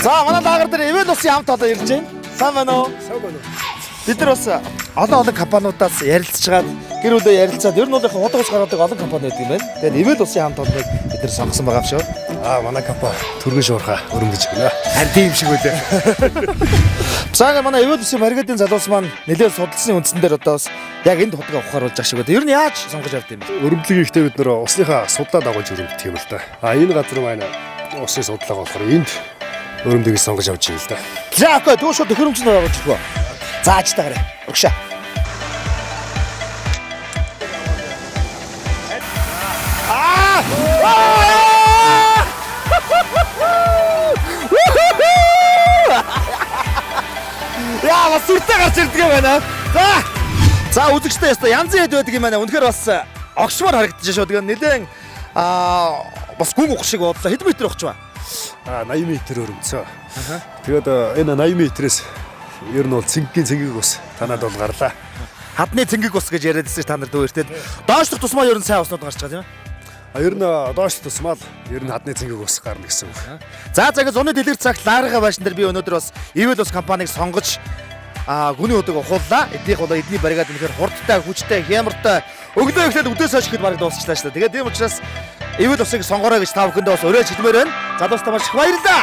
За манай лагер дээр Эвэл усын хамт одоо ирж байна. Сайн байна уу? Сайн байна уу? Бид нар бас олон компаниудаас ярилцчаад гэр бүлээ ярилцаад ер нь бол яг ходог ус гаргадаг олон компани байдаг юм байна. Тэгээд Эвэл усын хамт олныг бид нар сонгосон байгаа юм шүү. Манай компани түргэн шуурхаа өрөнгөж гинэ. Харин тийм шиг үлээ. Цаага манай Эвэл усын маркетинг залуус маань нэлээд судалсны үндсэн дээр одоо бас яг энд хутгаа ухааруулж ах шиг байна. Ер нь яаж сонгож авд юм бэ? Өрөмдлөгийг ихтэй бид нэр усныхаа судлаад агуулж өрөмдөх юм л да. Энэ газар маань усын судлага болохоор энд өрөмдлөгийг сонгож авч юм л да. За окей, дөө шууд төхөөрөмжөнд оруулж өгөө. Зааж таарай. Өгшөө. Яа, бас сүртэй гарч ирдэг юм байна. За үзэгчтэй яста янзын хэд байдаг юм байна. Үнэхээр бас огшмор харагдаж шүү. Тэгээ нэлээд бас гүн ухах шиг бодлоо. Хэд метр ухаж байна? 80 м өрөмцөө. Тэгээд энэ 80 м-ээс ер нь бол цэнгийн ус танад бол гарлаа. Хадны цэнгэг ус гэж яриадсэн та нар дүүртэй. Доош дах тусмаа ер нь сайн уснууд гарч байгаа тийм ээ. Ер нь доош тусмал ер нь хадны цэнгэг ус гарна гэсэн үг. За ингээд зуны дэлгэр цагт Ларга байшин дээр би өнөөдөр бас Эвэл ус компанийг сонгож гүний удаг ухууллаа. Эднийх бол эдний баригад үнэхээр хурдтай, хүчтэй, хямртай өглөө эхлээд үдээс хойш ихэд бараг дуусчлаа шүү дээ. Тэгээд тийм учраас Эвэл усыг сонгорой гэж та бүхэндээ бас өрөөж хэлмээр байна. Залуус та маш их баярлалаа.